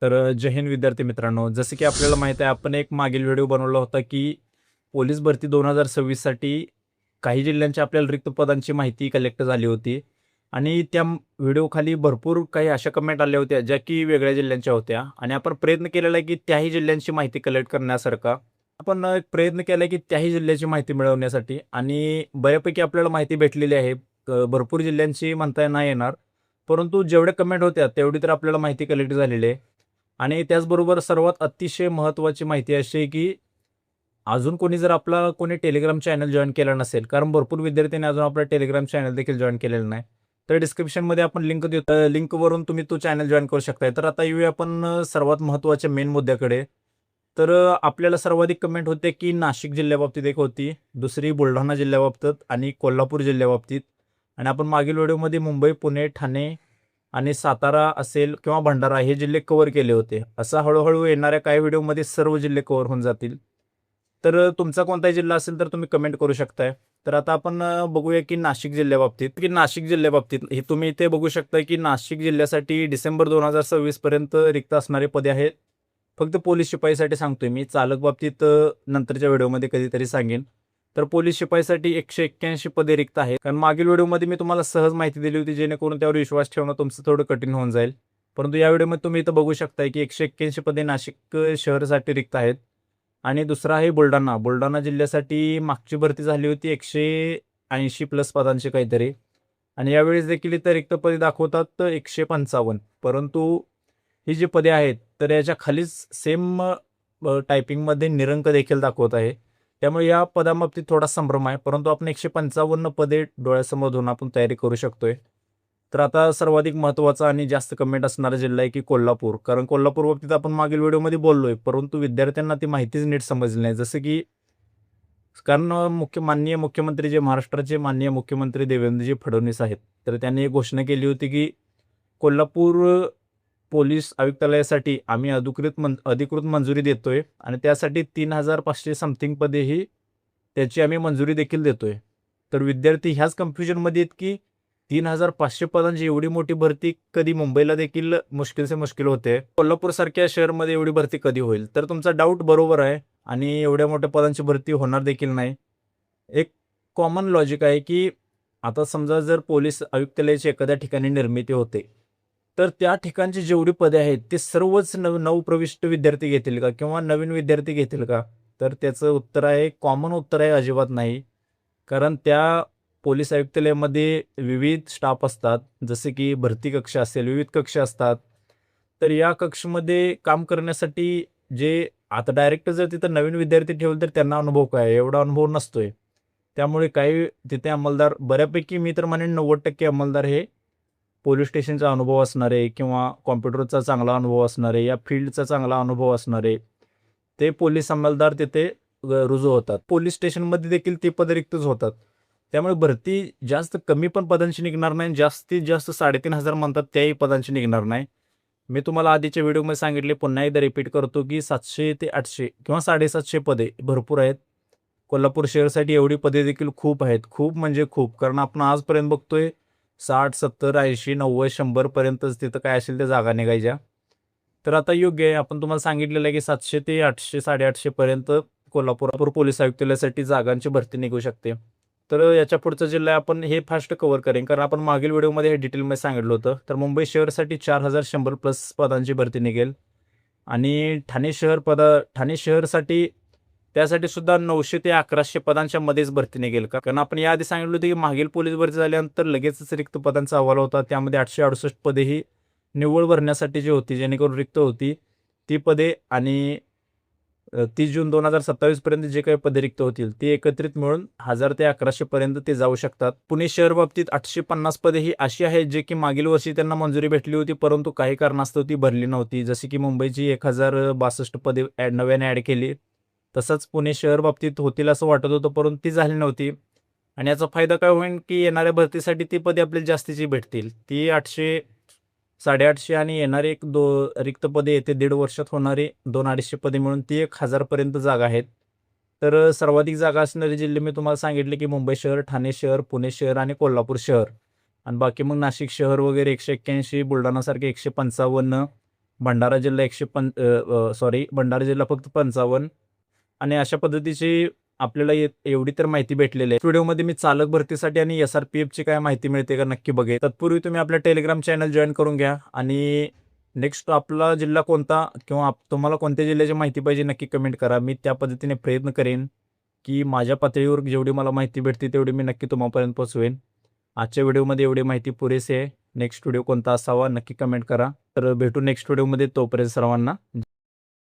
जय हिंद विद्यार्थी मित्रांनो, जसं की आपल्याला माहीत आहे आपण एक मागील व्हिडिओ बनवला होता की पोलीस भरती 2026 साठी काही जिल्ह्यांच्या आपल्याला रिक्त पदांची माहिती कलेक्ट झाली होती आणि त्या व्हिडिओखाली भरपूर काही अशा कमेंट आल्या होत्या ज्या की वेगळ्या जिल्ह्यांच्या होत्या आणि आपण प्रयत्न केलेला आहे की त्याही जिल्ह्यांची माहिती कलेक्ट करण्यासारखा आपण एक प्रयत्न केला की त्याही जिल्ह्याची माहिती मिळवण्यासाठी आणि बऱ्यापैकी आपल्याला माहिती भेटलेली आहे. भरपूर जिल्ह्यांची म्हणता नाही येणार, परंतु जेवढ्या कमेंट होत्या तेवढी तर आपल्याला माहिती कलेक्ट झालेली आहे. आणि त्याचबरोबर सर्वात अतिशय महत्त्वाची माहिती अशी आहे की अजून कोणी जर आपला कोणी टेलिग्राम चॅनल जॉइन केला नसेल, कारण भरपूर विद्यार्थ्यांनी अजून आपला टेलिग्राम चॅनल देखील जॉइन केलेलं नाही, तर डिस्क्रिप्शनमध्ये आपण लिंक देतो, लिंकवरून तुम्ही तो चॅनल जॉइन करू शकताय. तर आता येऊया आपण सर्वात महत्त्वाच्या मेन मुद्द्याकडे. आपल्याला सर्वाधिक कमेंट होते की नाशिक जिल्ह्याबाबतीत एक होती, दुसरी बुलढाणा जिल्ह्याबाबतीत आणि कोल्हापूर जिल्ह्याबाबतीत. आणि आपण मागील व्हिडिओमध्ये मुंबई, पुणे, ठाणे आणि सातारा असेल किंवा भंडारा हे जिल्हे कव्हर केले होते. असं हळूहळू येणाऱ्या काही व्हिडिओमध्ये सर्व जिल्हे कव्हर होऊन जातील. तुमचा कोणताही जिल्हा असेल तर तुम्ही कमेंट करू शकताय. तर आता आपण बघूया की नाशिक जिल्ह्याबाबतीत हे तुम्ही इथे बघू शकता की नाशिक जिल्ह्यासाठी डिसेंबर 2026 पर्यंत रिक्त असणारे पदे आहेत. फक्त पोलीस शिपाईसाठी सांगतोय मी, चालक बाबतीत नंतरच्या व्हिडिओमध्ये कधीतरी सांगेन. तर पोलीस शिपाईसाठी 181 पदे रिक्त आहेत. कारण मागील व्हिडिओमध्ये मी तुम्हाला सहज माहिती दिली होती, जेणेकरून त्यावर विश्वास ठेवणं तुमचं थोडं कठीण होऊन जाईल. परंतु या व्हिडिओमध्ये तुम्ही इथं बघू शकताय की 181 पदे नाशिक शहरासाठी रिक्त आहेत. आणि दुसरा आहे बुलढाणा जिल्ह्यासाठी मागची भरती झाली होती 180 प्लस पदांची काहीतरी, आणि यावेळेस देखील इथं रिक्त पदे दाखवतात 155. परंतु ही जी पदे आहेत तर याच्या खालीच सेम टायपिंगमध्ये निरंक देखील दाखवत आहे. त्यामुळे या पदाबाबतीत थोडा संभ्रम आहे, परंतु आपण 155 पदे डोळ्यासमोर धरून आपण तयारी करू शकतोय. तर आता सर्वाधिक महत्त्वाचा आणि जास्त कमेंट असणारा जिल्हा आहे की कोल्हापूर. कारण कोल्हापूर बाबतीत आपण मागील व्हिडिओमध्ये बोललोय, परंतु विद्यार्थ्यांना ती माहितीच नीट समजली नाही. जसं की कारण माननीय मुख्यमंत्री जे महाराष्ट्राचे माननीय मुख्यमंत्री देवेंद्रजी फडणवीस आहेत, तर त्यांनी एक घोषणा केली होती की कोल्हापूर पोलीस आयुक्तालयासाठी आम्ही अधिकृत मंजुरी देतोय आणि त्यासाठी 3,500 समथिंग पदे ही त्याची आम्ही मंजुरी देखील देतोय. तर विद्यार्थी ह्याच कन्फ्युजनमध्ये आहेत की 3,500 पदांची एवढी मोठी भरती कधी मुंबईला देखील मुश्किल से मुश्किल होते, कोल्हापूरसारख्या शहरमध्ये एवढी भरती कधी होईल? तर तुमचा डाऊट बरोबर आहे आणि एवढ्या मोठ्या पदांची भरती होणार देखील नाही. एक कॉमन लॉजिक आहे की आता समजा जर पोलीस आयुक्तालयाची एखाद्या ठिकाणी निर्मिती होते, तर त्या ठिकाणची जेवढी पदे आहेत ते सर्वच नवप्रविष्ट विद्यार्थी घेतील का किंवा नवीन विद्यार्थी घेतील का? तर त्याचं उत्तर आहे, कॉमन उत्तर आहे, अजिबात नाही. कारण त्या पोलीस आयुक्तालयामध्ये विविध स्टाफ असतात, जसे की भरती कक्ष असेल, विविध कक्ष असतात. तर या कक्षमध्ये काम करण्यासाठी जे आता डायरेक्ट जर तिथं नवीन विद्यार्थी ठेवले तर त्यांना अनुभव काय, एवढा अनुभव नसतोय. त्यामुळे काही तिथे अंमलदार, बऱ्यापैकी मी तर म्हणेन 90% अंमलदार हे पोलीस स्टेशनचा अनुभव असणारे किंवा कॉम्प्युटरचा चांगला अनुभव असणारे या फील्डचा चांगला अनुभव असणारे ते पोलीस अंमलदार तिथे रुजू होतात. पोलीस स्टेशनमध्ये देखील ते पद रिक्तच होतात. त्यामुळे भरती जास्त कमी पण पदांची निघणार नाही, जास्तीत जास्त 3,500 म्हणतात त्याही पदांची निघणार नाही. मी तुम्हाला आधीच्या व्हिडिओमध्ये सांगितले, पुन्हा एकदा रिपीट करतो की 700 ते 800 किंवा 750 पदे भरपूर आहेत. कोल्हापूर शहरासाठी एवढी पदे देखील खूप आहेत, खूप म्हणजे खूप. कारण आपण आजपर्यंत बघतोय 60, 70, 80, 90, 100 पर्यंतच तिथं काय असेल त्या जागा निघायच्या. तर आता योग्य आहे, आपण तुम्हाला सांगितलेलं आहे की 700 ते 800, 850 पर्यंत कोल्हापूर पोलीस आयुक्तालयासाठी जागांची भरती निघू शकते. तर याच्या पुढचा जिल्हा आपण हे फास्ट कव्हर करेन, कारण आपण मागील व्हिडिओमध्ये हे डिटेलमध्ये सांगितलं होतं. तर मुंबई शहरासाठी 4,100 प्लस पदांची भरती निघेल आणि ठाणे शहरसाठी त्यासाठी सुद्धा 900 ते 1,100 पदांच्या मध्येच भरती निघेल. कारण आपण याआधी सांगितलं होतं की मागील पोलीस भरती झाल्यानंतर लगेचच रिक्त पदांचा अहवाल होता, त्यामध्ये 868 पदे ही निव्वळ भरण्यासाठी जी होती, जेणेकरून रिक्त होती ती पदे, आणि 30 जून 2027 पर्यंत जे काही पदे रिक्त होतील ती एकत्रित मिळून 1,000 ते 1,100 पर्यंत ते जाऊ शकतात. पुणे शहर बाबतीत 850 पदे ही अशी आहेत जे की मागील वर्षी त्यांना मंजुरी भेटली होती, परंतु काही कारणास्तव ती भरली नव्हती. जशी की मुंबईची 1,062 पदे नव्याने ॲड केली, तसंच पुणे शहर बाबतीत होतील असं वाटत होतं, परंतु ती झाली नव्हती. आणि याचा फायदा काय होईल की येणाऱ्या भरतीसाठी ती पदे आपल्याला जास्तीची भेटतील. ती 800, 850 आणि येणारे रिक्त पदे येते 1.5 वर्षात होणारी 200-250 पदे मिळून ती 1,000 पर्यंत जागा आहेत. तर सर्वाधिक जागा असणारे जिल्हे मी तुम्हाला सांगितले की मुंबई शहर, ठाणे शहर, पुणे शहर आणि कोल्हापूर शहर. आणि बाकी मग नाशिक शहर वगैरे 181, बुलढाणासारखे 155, भंडारा जिल्हा भंडारा जिल्हा फक्त 55 आणि अशा पद्धतीची आपल्याला एवढी तर माहिती भेटलेली आहे. व्हिडिओमध्ये मी चालक भरतीसाठी आणि SRPFची काय माहिती मिळते का नक्की बघेल. तत्पूर्वी तुम्ही आपल्या टेलिग्राम चॅनल जॉईन करून घ्या आणि नेक्स्ट आपला जिल्हा कोणता किंवा तुम्हाला कोणत्या जिल्ह्याची माहिती पाहिजे नक्की कमेंट करा. मी त्या पद्धतीने प्रयत्न करेन की माझ्या पातळीवर जेवढी मला माहिती भेटते तेवढी मी नक्की तुम्हापर्यंत पोहोचवेन. आजच्या व्हिडिओमध्ये एवढी माहिती पुरेसे आहे. नेक्स्ट व्हिडिओ कोणता असावा नक्की कमेंट करा. तर भेटू नेक्स्ट व्हिडिओमध्ये. तोपर्यंत सर्वांना